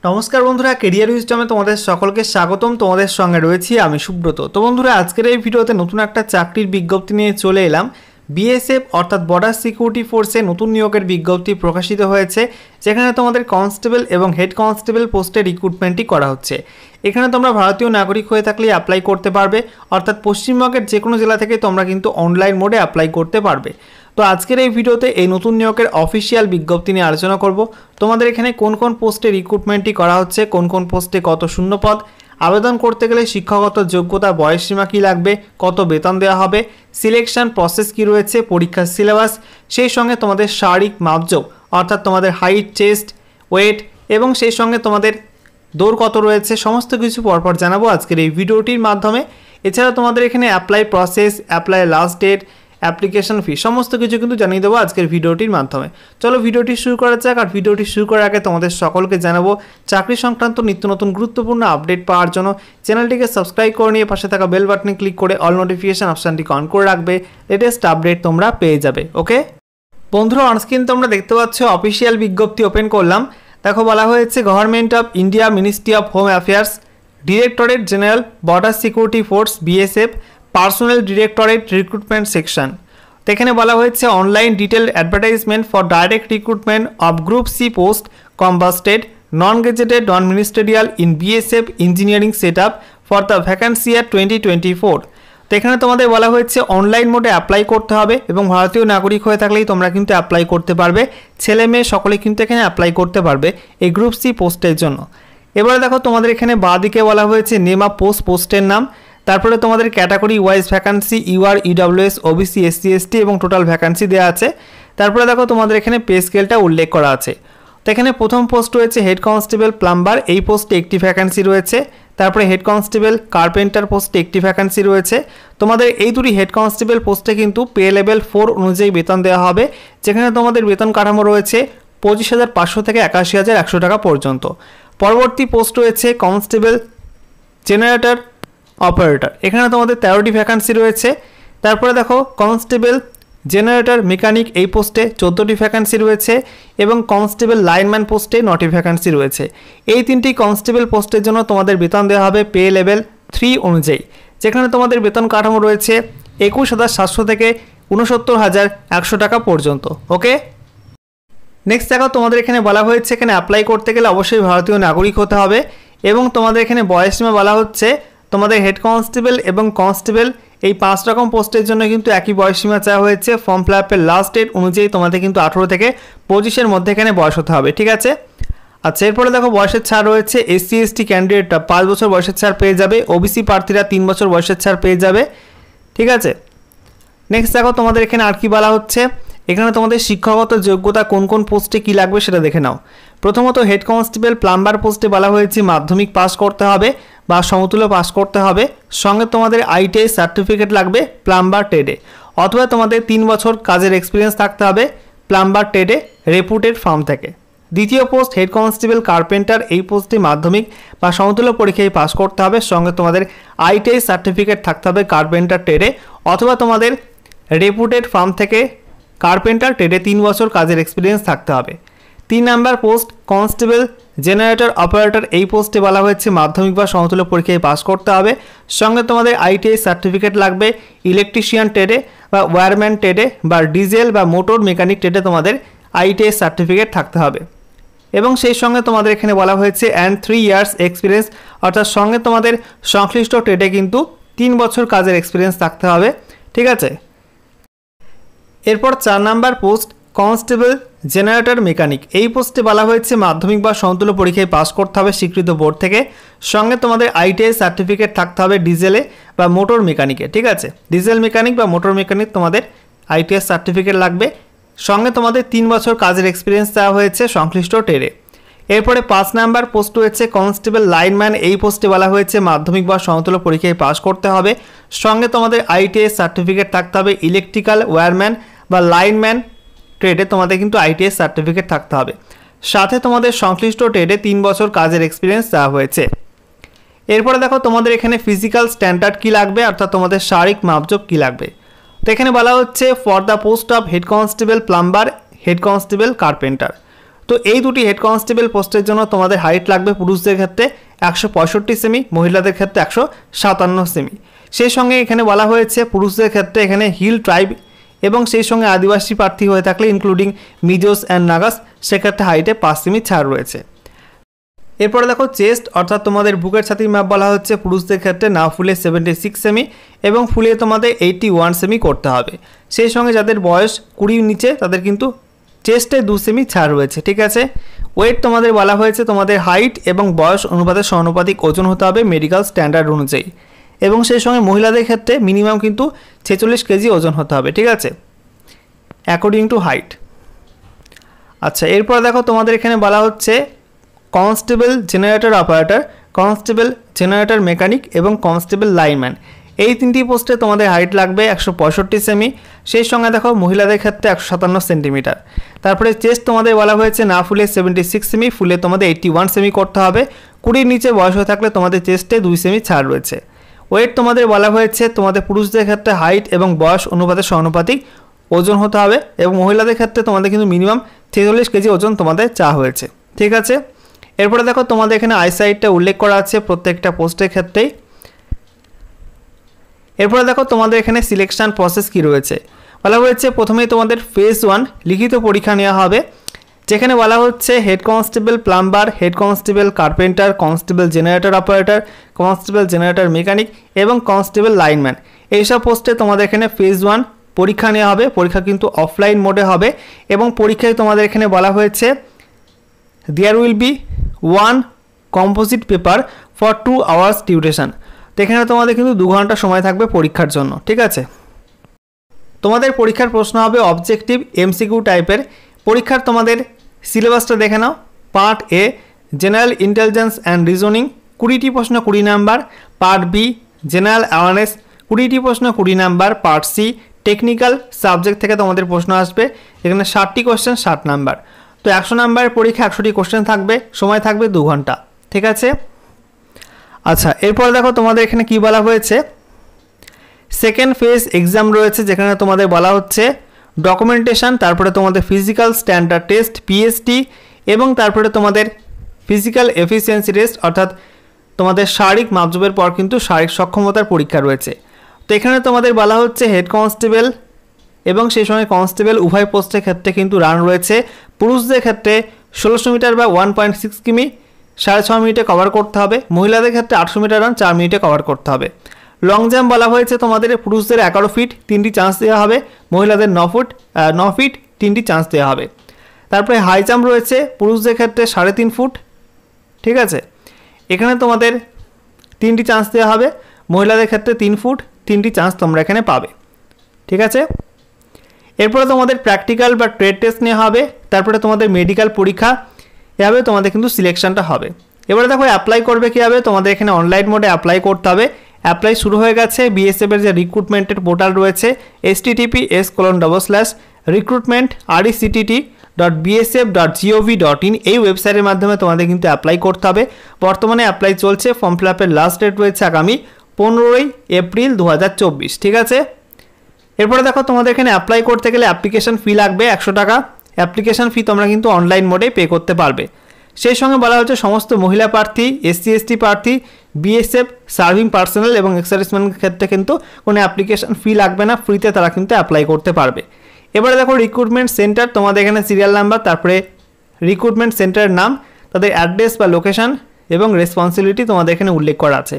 নমস্কার বন্ধুরা, কেরিয়ার উইজডমে তোমাদের সকলকে স্বাগতম। তোমাদের সঙ্গে রয়েছি আমি সুব্রত। তো বন্ধুরা, আজকের এই ভিডিওতে নতুন একটা চাকরির বিজ্ঞপ্তি নিয়ে চলে এলাম। বিএসএফ অর্থাৎ বর্ডার সিকিউরিটি ফোর্সে নতুন নিয়োগের বিজ্ঞপ্তি প্রকাশিত হয়েছে, যেখানে তোমাদের কনস্টেবল এবং হেড কনস্টেবল পোস্টে রিক্রুটমেন্টই করা হচ্ছে। এখানে তোমরা ভারতীয় নাগরিক হয়ে থাকলে অ্যাপ্লাই করতে পারবে, অর্থাৎ পশ্চিমবঙ্গের যে কোনো জেলা থেকে তোমরা কিন্তু অনলাইন মোডে অ্যাপ্লাই করতে পারবে। তো আজকের এই ভিডিওতে এই নতুন নিয়োগের অফিসিয়াল বিজ্ঞপ্তি নিয়ে আলোচনা করব। তোমাদের এখানে কোন কোন পোস্টে রিক্রুটমেন্টই করা হচ্ছে, কোন কোন পোস্টে কত শূন্যপদ, আবেদন করতে গেলে শিক্ষাগত যোগ্যতা, বয়সসীমা কী লাগবে, কত বেতন দেওয়া হবে, সিলেকশন প্রসেস কী রয়েছে, পরীক্ষার সিলেবাস, সেই সঙ্গে তোমাদের শারীরিক মাপযোগ অর্থাৎ তোমাদের হাইট, চেস্ট, ওয়েট এবং সেই সঙ্গে তোমাদের দৌড় কত রয়েছে, সমস্ত কিছু পরপর জানাবো আজকের এই ভিডিওটির মাধ্যমে। এছাড়া তোমাদের এখানে apply process, apply last date, application fee সমস্ত কিছু কিন্তু জানিয়ে দেবো আজকের ভিডিওটির মাধ্যমে। চলো ভিডিওটি শুরু করা যাক। আর ভিডিওটি শুরু করার আগে তোমাদের সকলকে জানাবো, চাকরি সংক্রান্ত নিত্য নতুন গুরুত্বপূর্ণ আপডেট পাওয়ার জন্য চ্যানেলটিকে সাবস্ক্রাইব করে নিয়ে পাশে থাকা বেল বাটনে ক্লিক করে অল নোটিফিকেশন অপশানটি অন করে রাখবে। লেটেস্ট আপডেট তোমরা পেয়ে যাবে। ওকে বন্ধুরা, অনস্ক্রিন তোমরা দেখতে পাচ্ছ অফিসিয়াল বিজ্ঞপ্তি ওপেন করলাম। দেখো বলা হয়েছে government of India, ministry of home affairs, directorate general, border security force, BSF, personnel directorate, recruitment section. তো এখানে বলা হয়েছে online detail advertisement for direct recruitment of group C post combatised non gazetted non ministerial in BSF engineering set up for the vacancy year 2024। তো এখানে তোমাদের বলা হয়েছে online মোডে অ্যাপ্লাই করতে হবে এবং ভারতীয় নাগরিক হয়ে থাকলেই তোমরা কিন্তু অ্যাপ্লাই করতে পারবে। ছেলে মেয়ে সকলে কিন্তু এখানে অ্যাপ্লাই করতে পারবে এই গ্রুপ সি পোস্টের জন্য। এবারে দেখো তোমাদের এখানে বাঁ দিকে বলা হয়েছে নেম অফ পোস্টের নাম, তারপরে তোমাদের category wise vacancy, UR, EWS, OBC, SC, ST এবং টোটাল ভ্যাকান্সি দেওয়া আছে। তারপরে দেখো তোমাদের এখানে পে স্কেলটা উল্লেখ করা আছে। তো এখানে প্রথম পোস্ট রয়েছে হেড কনস্টেবল প্লাম্বার, এই পোস্টে একটি ভ্যাকান্সি রয়েছে। তারপরে হেড কনস্টেবল কার্পেন্টার পোস্টে একটি ভ্যাকান্সি রয়েছে। তোমাদের এই দুটি হেড কনস্টেবল পোস্টে কিন্তু পে লেভেল 4 অনুযায়ী বেতন দেওয়া হবে, যেখানে তোমাদের বেতন কাঠামো রয়েছে 25,500 থেকে 81,100 টাকা পর্যন্ত। পরবর্তী পোস্ট রয়েছে কনস্টেবল জেনারেটর অপারেটর, এখানে তোমাদের 13টি ভ্যাকান্সি রয়েছে। তারপরে দেখো কনস্টেবল জেনারেটর মেকানিক, এই পোস্টে 14টি ভ্যাকান্সি রয়েছে এবং কনস্টেবল লাইনম্যান পোস্টে 9টি ভ্যাকান্সি রয়েছে। এই তিনটি কনস্টেবল পোস্টের জন্য তোমাদের বেতন দেওয়া হবে পে লেভেল 3 অনুযায়ী, যেখানে তোমাদের বেতন কাঠামো রয়েছে 21,700 থেকে 69,100 টাকা পর্যন্ত। ওকে, নেক্সট দেখো তোমাদের এখানে বলা হয়েছে এখানে অ্যাপ্লাই করতে গেলে অবশ্যই ভারতীয় নাগরিক হতে হবে এবং তোমাদের এখানে বয়সসীমা বলা হচ্ছে তোমাদের হেড কনস্টেবল এবং কনস্টেবল এই 5 রকম পোস্টের জন্য কিন্তু একই বয়সসীমা চাওয়া হয়েছে। ফর্ম ফিল আপের লাস্ট ডেট অনুযায়ী তোমাদের কিন্তু 18 থেকে 25-এর মধ্যে এখানে বয়স হতে হবে, ঠিক আছে। আচ্ছা, এরপরে দেখো বয়সের ছাড় রয়েছে। এসসি এসটি ক্যান্ডিডেটরা 5 বছর বয়সের ছাড় পেয়ে যাবে, ওবিসি প্রার্থীরা 3 বছর বয়সের ছাড় পেয়ে যাবে, ঠিক আছে। নেক্সট দেখো তোমাদের এখানে আর কি বলা হচ্ছে, এখানে তোমাদের শিক্ষাগত যোগ্যতা কোন কোন পোস্টে কী লাগবে সেটা দেখে নাও। প্রথমত হেড কনস্টেবল প্লাম্বার পোস্টে বলা হয়েছে মাধ্যমিক পাস করতে হবে বা সমতুল্য পাস করতে হবে, সঙ্গে তোমাদের আইটিআই সার্টিফিকেট লাগবে প্লাম্বার ট্রেডে, অথবা তোমাদের 3 বছর কাজের এক্সপিরিয়েন্স থাকতে হবে প্লাম্বার ট্রেডে রেপুটেড ফার্ম থেকে। দ্বিতীয় পোস্ট হেড কনস্টেবল কার্পেন্টার, এই পোস্টে মাধ্যমিক বা সমতুল্য পরীক্ষায় পাস করতে হবে, সঙ্গে তোমাদের আইটিআই সার্টিফিকেট থাকতে হবে কার্পেন্টার ট্রেডে, অথবা তোমাদের রেপুটেড ফার্ম থেকে কার্পেন্টার ট্রেডে 3 বছর কাজের এক্সপিরিয়েন্স থাকতে হবে। 3 number post constable generator operator, এই পোস্টে বলা হয়েছে মাধ্যমিক বা সমতুল্য পরীক্ষায় পাস করতে হবে, সঙ্গে তোমাদের আইটিআই সার্টিফিকেট লাগবে ইলেকট্রিশিয়ান ট্রেডে বা ওয়্যারম্যান ট্রেডে বা ডিজেল বা মোটর মেকানিক ট্রেডে তোমাদের আইটিআই সার্টিফিকেট থাকতে হবে। এবং সেই সঙ্গে তোমাদের এখানে বলা হয়েছে অ্যান্ড 3 ইয়ার্স এক্সপিরিয়েন্স, অর্থাৎ সঙ্গে তোমাদের সংশ্লিষ্ট ট্রেডে কিন্তু 3 বছর কাজের এক্সপিরিয়েন্স থাকতে হবে, ঠিক আছে। এরপর 4 number post constable generator mechanic, এই পোস্টে বলা হয়েছে মাধ্যমিক বা সমতুল্য পরীক্ষায় পাস করতে হবে স্বীকৃত বোর্ড থেকে, সঙ্গে তোমাদের আইটিআই সার্টিফিকেট থাকতে হবে ডিজেলে বা মোটর মেকানিকে, ঠিক আছে। ডিজেল মেকানিক বা মোটর মেকানিক তোমাদের আইটিআই সার্টিফিকেট লাগবে, সঙ্গে তোমাদের 3 বছর কাজের এক্সপিরিয়েন্স দেওয়া হয়েছে সংশ্লিষ্ট ট্রেডে। এরপরে 5 নাম্বার পোস্ট রয়েছে কনস্টেবল লাইনম্যান, এই পোস্টে বলা হয়েছে মাধ্যমিক বা সমতুল্য পরীক্ষায় পাস করতে হবে, সঙ্গে তোমাদের আইটিআই সার্টিফিকেট থাকতে হবে ইলেকট্রিক্যাল ওয়্যারম্যান বা লাইনম্যান ট্রেডে তোমাদের কিন্তু আইটিআই সার্টিফিকেট থাকতে হবে, সাথে তোমাদের সংশ্লিষ্ট ট্রেডে 3 বছর কাজের এক্সপিরিয়েন্স দেওয়া হয়েছে। এরপরে দেখো তোমাদের এখানে ফিজিক্যাল স্ট্যান্ডার্ড কী লাগবে, অর্থাৎ তোমাদের শারীরিক মাপযোগ কী লাগবে। তো এখানে বলা হচ্ছে for the post of head constable plumber, head constable carpenter, তো এই দুটি হেড কনস্টেবল পোস্টের জন্য তোমাদের হাইট লাগবে পুরুষদের ক্ষেত্রে 165 সেমি, মহিলাদের ক্ষেত্রে 157 সেমি। সেই সঙ্গে এখানে বলা হয়েছে পুরুষদের ক্ষেত্রে এখানে হিল ট্রাইব এবং সেই সঙ্গে আদিবাসী প্রার্থী হয়ে থাকলে ইনক্লুডিং মিজোস অ্যান্ড নাগাস, সেক্ষেত্রে হাইটে 5 সেমি ছাড় রয়েছে। এরপরে দেখো চেস্ট অর্থাৎ তোমাদের বুকের ছাতির মাপ বলা হচ্ছে পুরুষদের ক্ষেত্রে না ফুলে 76 সেমি এবং ফুলে তোমাদের 81 সেমি করতে হবে। সেই সঙ্গে যাদের বয়স 20 নিচে তাদের কিন্তু চেস্টে 2 সেমি ছাড় রয়েছে, ঠিক আছে। ওয়েট তোমাদের বলা হয়েছে তোমাদের হাইট এবং বয়স অনুপাতে সমানুপাতিক ওজন হতে হবে মেডিকেল স্ট্যান্ডার্ড অনুযায়ী, এবং সেই সঙ্গে মহিলাদের ক্ষেত্রে মিনিমাম কিন্তু 46 কেজি ওজন হতে হবে, ঠিক আছে, অ্যাকর্ডিং টু হাইট। আচ্ছা, এরপর দেখো তোমাদের এখানে বলা হচ্ছে constable generator operator, constable generator mechanic এবং কনস্টেবল লাইনম্যান, এই তিনটি পোস্টে তোমাদের হাইট লাগবে 165 সেমি। সেই সঙ্গে দেখো মহিলাদের ক্ষেত্রে 157 সেন্টিমিটার। তারপরে চেস্ট তোমাদের বলা হয়েছে না ফুলে 76 সেমি, ফুলে তোমাদের 81 সেমি করতে হবে। 20 নিচে বয়স হয়ে থাকলে তোমাদের চেস্টে 2 সেমি ছাড় রয়েছে। ওয়েট তোমাদের বলা হয়েছে তোমাদের পুরুষদের ক্ষেত্রে হাইট এবং বয়স অনুপাতে সমানুপাতিক ওজন হতে হবে এবং মহিলাদের ক্ষেত্রে তোমাদের কিন্তু মিনিমাম 46 কেজি ওজন তোমাদের চাওয়া হয়েছে, ঠিক আছে। এরপরে দেখো তোমাদের এখানে আইসাইটটা উল্লেখ করা আছে প্রত্যেকটা পোস্টের ক্ষেত্রেই। এরপরে দেখো তোমাদের এখানে সিলেকশন প্রসেস কি রয়েছে বলা হয়েছে। প্রথমেই তোমাদের ফেজ 1 লিখিত পরীক্ষা নেওয়া হবে, যেখানে বলা হচ্ছে head constable plumber, head constable carpenter, constable generator operator, constable generator mechanic এবং কনস্টেবল লাইনম্যান, এইসব পোস্টে তোমাদের এখানে ফেজ 1 পরীক্ষা নেওয়া হবে। পরীক্ষা কিন্তু অফলাইন মোডে হবে এবং পরীক্ষায় তোমাদের এখানে বলা হয়েছে there will be 1 composite paper for 2 hours duration. তো এখানে তোমাদের কিন্তু 2 ঘন্টা সময় থাকবে পরীক্ষার জন্য, ঠিক আছে। তোমাদের পরীক্ষার প্রশ্ন হবে অবজেক্টিভ এমসিকিউ টাইপের। পরীক্ষার তোমাদের সিলেবাসটা দেখে নাও। Part A general intelligence and reasoning 20টি প্রশ্ন 20 number. Part B general awareness 20টি প্রশ্ন 20 number. Part C technical subject থেকে তোমাদের প্রশ্ন আসবে, এখানে 60টি কোশ্চেন 60 নাম্বার। তো 100 নাম্বারের পরীক্ষা 100টি কোশ্চেন থাকবে, সময় থাকবে 2 ঘন্টা, ঠিক আছে। আচ্ছা, এরপর দেখো তোমাদের এখানে কি বলা হয়েছে। সেকেন্ড ফেজ এক্সাম রয়েছে, যেখানে তোমাদের বলা হচ্ছে ডকুমেন্টেশন, তারপরে তোমাদের ফিজিক্যাল স্ট্যান্ডার্ড টেস্ট পিএসটি এবং তারপরে তোমাদের ফিজিক্যাল এফিসিয়েন্সি টেস্ট, অর্থাৎ তোমাদের শারীরিক মাপজোপের পর কিন্তু শারীরিক সক্ষমতার পরীক্ষা রয়েছে। তো এখানে তোমাদের বলা হচ্ছে হেড কনস্টেবল এবং সেই সঙ্গে কনস্টেবল উভয় পোস্টের ক্ষেত্রে কিন্তু রান রয়েছে। পুরুষদের ক্ষেত্রে 1600 মিটার বা 1.6 কিমি 6.5 মিনিটে কভার করতে হবে। মহিলাদের ক্ষেত্রে 800 মিটার রান 4 মিনিটে কভার করতে হবে। লং জাম্প বলা হয়েছে তোমাদের পুরুষদের 11 ফিট 3টি চান্স দেওয়া হবে, মহিলাদের 9 ফিট 3টি চান্স দেওয়া হবে। তারপরে হাই জাম্প রয়েছে পুরুষদের ক্ষেত্রে 3.5 ফুট, ঠিক আছে, এখানে তোমাদের 3টি চান্স দেওয়া হবে, মহিলাদের ক্ষেত্রে 3 ফুট 3টি চান্স তোমরা এখানে পাবে, ঠিক আছে। এরপরে তোমাদের প্র্যাকটিক্যাল বা ট্রেড টেস্ট নেওয়া হবে, তারপরে তোমাদের মেডিকেল পরীক্ষা, এভাবে তোমাদের কিন্তু সিলেকশনটা হবে। এবারে দেখো অ্যাপ্লাই করবে কীভাবে, তোমাদের এখানে অনলাইন মোডে অ্যাপ্লাই করতে হবে। অ্যাপ্লাই শুরু হয়ে গেছে। বিএসএফের যে রিক্রুটমেন্টের পোর্টাল রয়েছে https://recruitment.rectt.bsf.gov.in এই ওয়েবসাইটের মাধ্যমে তোমাদের কিন্তু অ্যাপ্লাই করতে হবে। বর্তমানে অ্যাপ্লাই চলছে, ফর্ম ফিল আপের লাস্ট ডেট রয়েছে আগামী 15 এপ্রিল 2024, ঠিক আছে। এরপরে দেখো তোমাদের এখানে অ্যাপ্লাই করতে গেলে অ্যাপ্লিকেশন ফি লাগবে 100 টাকা। অ্যাপ্লিকেশন ফি তোমরা কিন্তু অনলাইন মোডে পে করতে পারবে। সেই সঙ্গে বলা হচ্ছে সমস্ত মহিলা প্রার্থী, SC/ST প্রার্থী, বিএসএফ সার্ভিং পার্সোনাল এবং এক্সার্ভিসম্যানের ক্ষেত্রে কিন্তু কোনো অ্যাপ্লিকেশন ফি লাগবে না, ফ্রিতে তারা কিন্তু অ্যাপ্লাই করতে পারবে। এবারে দেখো রিক্রুটমেন্ট সেন্টার, তোমাদের এখানে সিরিয়াল নাম্বার, তারপরে রিক্রুটমেন্ট সেন্টারের নাম, তাদের অ্যাড্রেস বা লোকেশন এবং রেসপন্সিবিলিটি তোমাদের এখানে উল্লেখ করা আছে।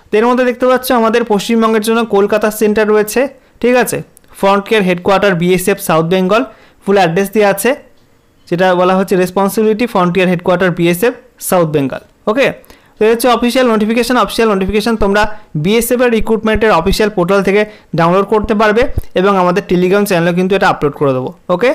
তো এর মধ্যে দেখতে পাচ্ছ আমাদের পশ্চিমবঙ্গের জন্য কলকাতা সেন্টার রয়েছে, ঠিক আছে। Frontier headquarter BSF South Bengal, full address দেওয়া আছে, যেটা বলা হচ্ছে responsibility frontier headquarter BSF South Bengal, okay. তো হচ্ছে অফিসিয়াল নোটিফিকেশান তোমরা বিএসএফের রিক্রুটমেন্টের অফিসিয়াল পোর্টাল থেকে ডাউনলোড করতে পারবে এবং আমাদের টেলিগ্রাম চ্যানেলে কিন্তু এটা আপলোড করে দেবো, ওকে।